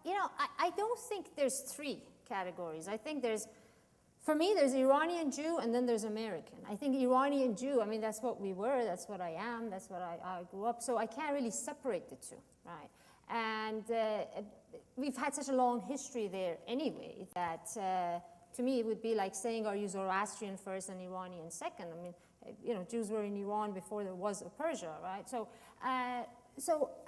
I don't think there's three categories. I think for me, there's Iranian Jew and then there's American. I think Iranian Jew, I mean, that's what we were, that's what I am, that's what I grew up, so I can't really separate the two, right? And we've had such a long history there anyway that to me it would be like saying, are you Zoroastrian first and Iranian second? I mean, Jews were in Iran before there was a Persia, right? So I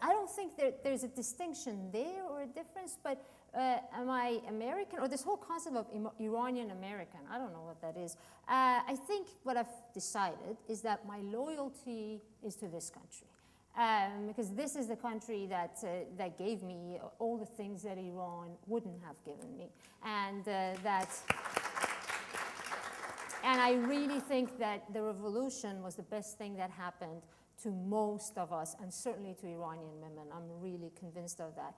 don't think there's a distinction there or a difference, but am I American? Or this whole concept of Iranian American, I don't know what that is. I think what I've decided is that my loyalty is to this country. Because this is the country that gave me all the things that Iran wouldn't have given me. And and I really think that the revolution was the best thing that happened to most of us, and certainly to Iranian women. I'm really convinced of that,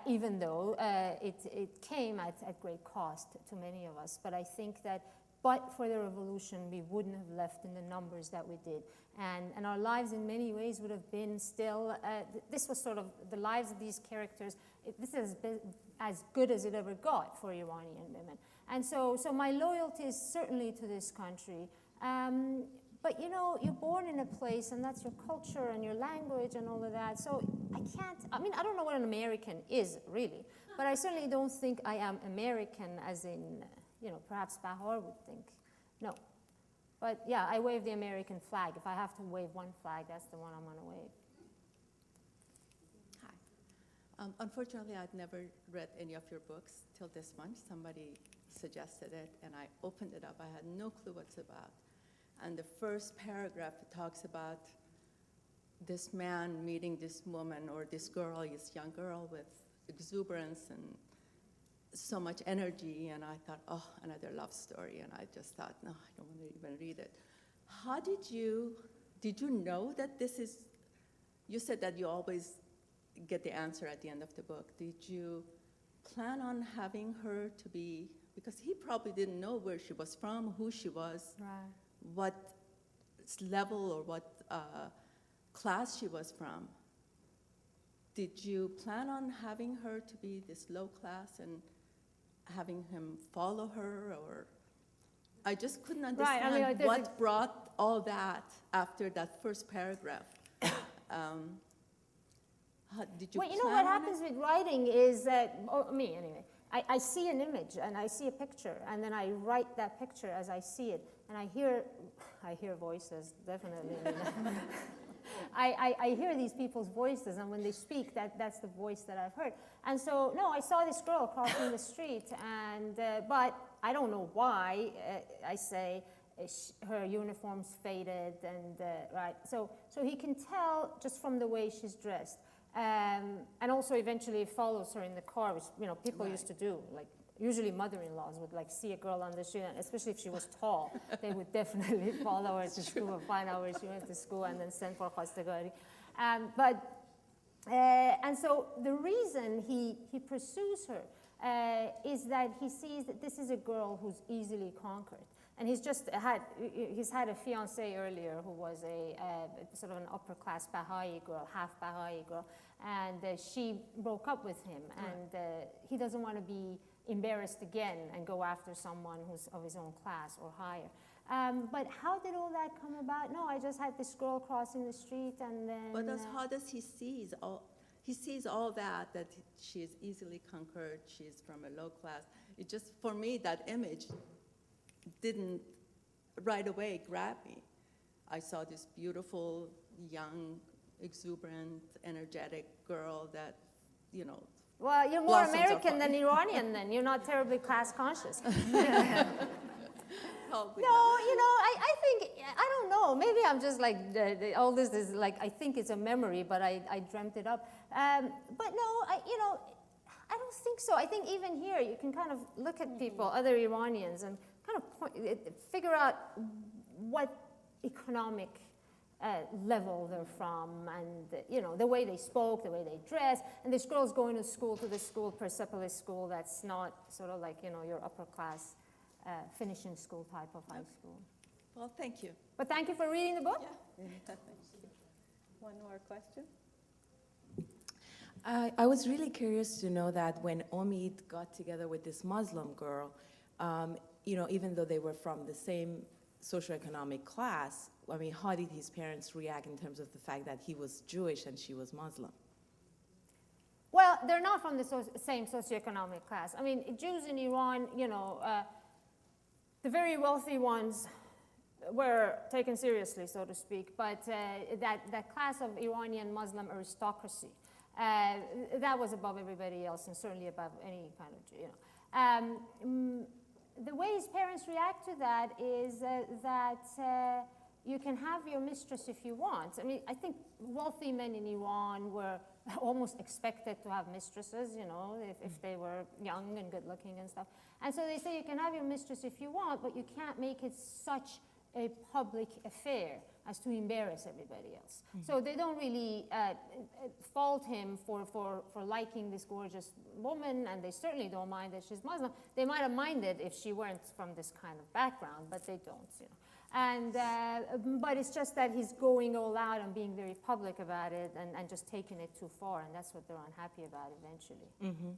even though it came at great cost to many of us. But I think that but for the revolution, we wouldn't have left in the numbers that we did. And our lives in many ways would have been still, this was sort of the lives of these characters, this has been as good as it ever got for Iranian women. And so my loyalty is certainly to this country. But you're born in a place and that's your culture and your language and all of that. So I don't know what an American is really, but I certainly don't think I am American as in, perhaps Bahar would think. No. But yeah, I wave the American flag. If I have to wave one flag, that's the one I'm going to wave. Hi. Unfortunately, I'd never read any of your books till this one. Somebody suggested it, and I opened it up. I had no clue what it's about. And the first paragraph talks about this man meeting this woman or this girl, this young girl with exuberance and so much energy, and I thought, oh, another love story, and I just thought, no, I don't want to even read it. How did you know that this is, you said that you always get the answer at the end of the book. Did you plan on having her to be, because he probably didn't know where she was from, who she was, right, what level or what class she was from. Did you plan on having her to be this low class and having him follow her, or I just couldn't understand right. I mean, what brought all that after that first paragraph. Did you well, plan what happens with writing is that, me anyway, I see an image and I see a picture and then I write that picture as I see it, and I hear voices, definitely. I hear these people's voices, and when they speak, that's the voice that I've heard. And so, no, I saw this girl crossing the street, and but I don't know why. I say her uniform's faded, and right. So he can tell just from the way she's dressed, and also eventually follows her in the car, which people used to do, like. Usually mother-in-laws would see a girl on the street, and especially if she was tall, they would definitely follow her to school and find out where she went to school and then send for khastagari. And so the reason he pursues her is that he sees that this is a girl who's easily conquered. And he's had a fiancée earlier who was a sort of an upper-class Baha'i girl, half Baha'i girl, and she broke up with him, and he doesn't want to be embarrassed again and go after someone who's of his own class or higher. But how did all that come about? No, I just had this girl crossing the street, and then... But how does he sees all... He sees all that she is easily conquered, she's from a low class. It just, for me, that image didn't right away grab me. I saw this beautiful, young, exuberant, energetic girl that, Well, you're more American than Iranian then. You're not terribly class conscious. I think, I don't know. Maybe I'm just all this is I think it's a memory, but I dreamt it up. But no, I don't think so. I think even here you can kind of look at people, other Iranians, and kind of figure out what economic level they're from, and the way they spoke, the way they dress. And this girl's going to this school, Persepolis school, that's not sort of your upper class finishing school type of high school. Well, thank you. But thank you for reading the book. Yeah. One more question. I was really curious to know that when Omid got together with this Muslim girl, even though they were from the same socioeconomic class, I mean, how did his parents react in terms of the fact that he was Jewish and she was Muslim? Well, they're not from the same socioeconomic class. I mean, Jews in Iran, the very wealthy ones were taken seriously, so to speak, but that class of Iranian Muslim aristocracy, that was above everybody else and certainly above any kind of, the way his parents react to that is that you can have your mistress if you want. I mean, I think wealthy men in Iran were almost expected to have mistresses, if they were young and good looking and stuff. And so they say you can have your mistress if you want, but you can't make it such a public affair as to embarrass everybody else. Mm-hmm. So they don't really fault him for liking this gorgeous woman, and they certainly don't mind that she's Muslim. They might have minded if she weren't from this kind of background, but they don't, And, but it's just that he's going all out and being very public about it and just taking it too far, and that's what they're unhappy about eventually. Mm-hmm.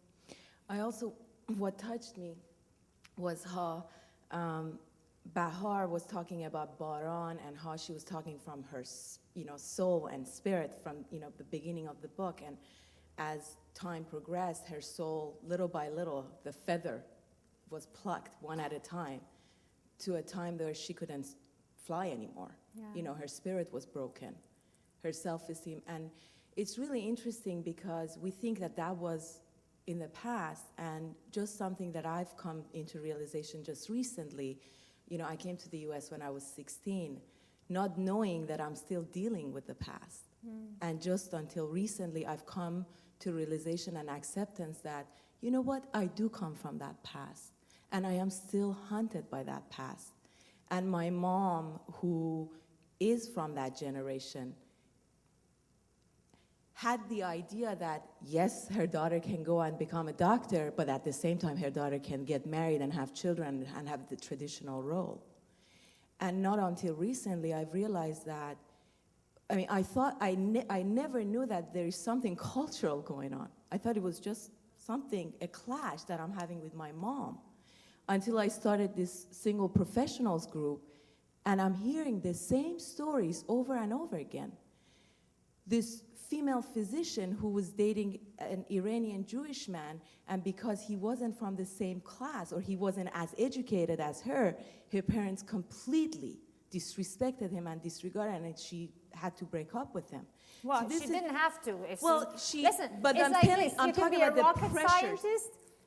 I also, what touched me was how Bahar was talking about Baran and how she was talking from her, soul and spirit from, the beginning of the book. And as time progressed, her soul, little by little, the feather was plucked one at a time to a time where she couldn't fly anymore. Yeah. Her spirit was broken, her self-esteem. And it's really interesting because we think that that was in the past, and just something that I've come into realization just recently. I came to the US when I was 16, not knowing that I'm still dealing with the past. And just until recently, I've come to realization and acceptance that, you know what, I do come from that past, and I am still haunted by that past. And my mom, who is from that generation, had the idea that, yes, her daughter can go and become a doctor, but at the same time, her daughter can get married and have children and have the traditional role. And not until recently, I've realized that, I thought, I never knew that there is something cultural going on. I thought it was just a clash that I'm having with my mom, until I started this single professionals group, and I'm hearing the same stories over and over again. This female physician who was dating an Iranian Jewish man, and because he wasn't from the same class or he wasn't as educated as her parents completely disrespected him and disregarded him, and she had to break up with him. Well, so she didn't have to. Listen, but I'm like talking about the pressures.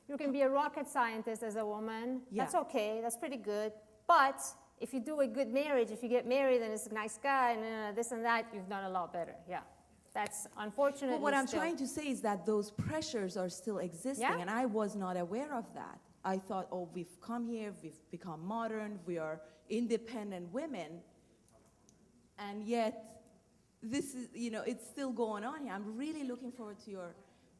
You can be a rocket scientist as a woman. Yeah. That's okay. That's pretty good. But if you do a good marriage, if you get married and it's a nice guy and this and that, you've done a lot better. Yeah. That's unfortunately. Well, what I'm trying to say is that those pressures are still existing, yeah? And I was not aware of that. I thought, we've come here, we've become modern, we are independent women, and yet this is, it's still going on here. I'm really looking forward to your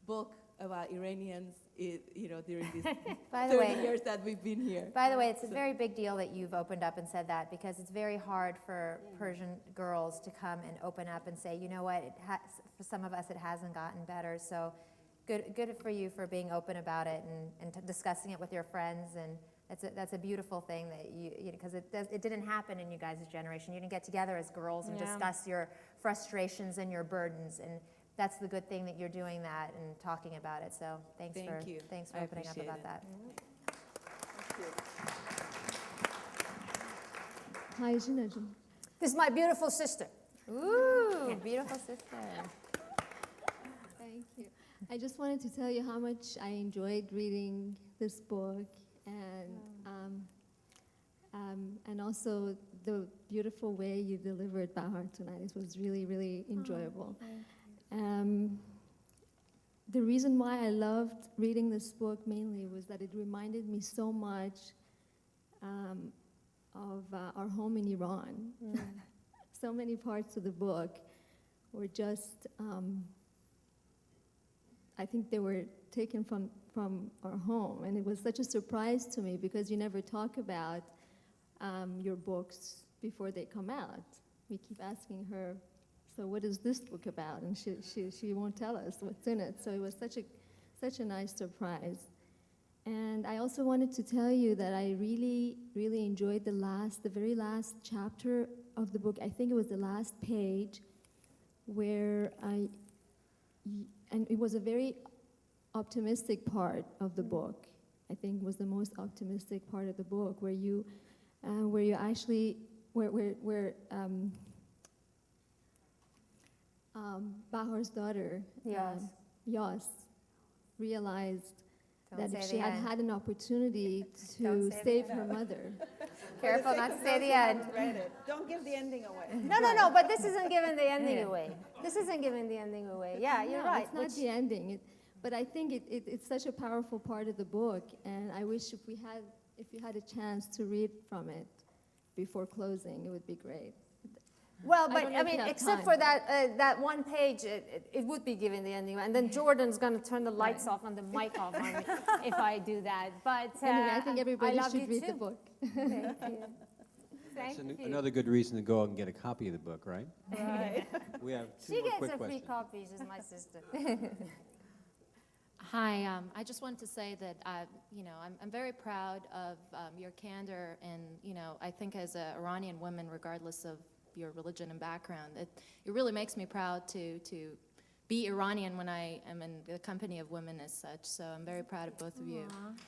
book about Iranians, during these 30 years that we've been here. By the way, it's a very big deal that you've opened up and said that, because it's very hard for Persian girls to come and open up and say, you know what, for some of us it hasn't gotten better. So good for you for being open about it and discussing it with your friends. And that's a beautiful thing that because it didn't happen in you guys' generation. You didn't get together as girls and discuss your frustrations and your burdens. And that's the good thing that you're doing that and talking about it. So thanks for opening up about that. Thank you. Hi, Jinajin. This is my beautiful sister. Ooh, beautiful sister. Thank you. I just wanted to tell you how much I enjoyed reading this book, and also the beautiful way you delivered Bahar tonight. It was really, really enjoyable. The reason why I loved reading this book mainly was that it reminded me so much of our home in Iran. So many parts of the book were just, I think they were taken from our home. And it was such a surprise to me because you never talk about your books before they come out. We keep asking her so what is this book about? And she won't tell us what's in it. So it was such a nice surprise. And I also wanted to tell you that I really, really enjoyed the very last chapter of the book. I think it was the last page where and it was a very optimistic part of the book. I think was the most optimistic part of the book, where you actually, Bahar's daughter, Yas, realized Don't that if say she the had end. had an opportunity Don't to say the save end. her mother. Careful not to say the end. Read it. Don't give the ending away. No, but this isn't giving the ending away. This isn't giving the ending away. Yeah, you're No, right. it's not the ending. But I think it's such a powerful part of the book, and I wish if you had a chance to read from it before closing, it would be great. Well, I but don't know I if you mean, have except time, for but- that one page, it would be giving the ending, and then Jordan's going to turn the lights off and the mic off on me if I do that. But Anyway, I think everybody love should you read the too. book. Thank you. That's Thank you. another good reason to go out and get a copy of the book, right? Right. We have two She more gets quick a free questions. copy. She's my sister. Hi, I just wanted to say that I'm very proud of your candor, and I think as an Iranian woman, regardless of your religion and background, it really makes me proud to be Iranian when I am in the company of women as such. So I'm very proud of both of you.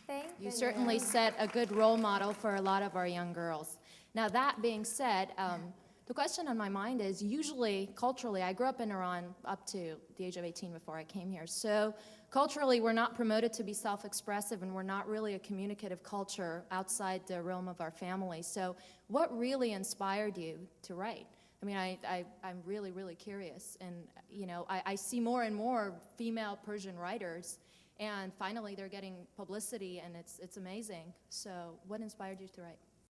Thank You certainly set a good role model for a lot of our young girls. Now that being said, the question on my mind is, usually, culturally, I grew up in Iran up to the age of 18 before I came here. So culturally, we're not promoted to be self-expressive, and we're not really a communicative culture outside the realm of our family. So what really inspired you to write? I mean, I'm really, really curious. And, I see more and more female Persian writers, and finally they're getting publicity, and it's amazing. So what inspired you to write?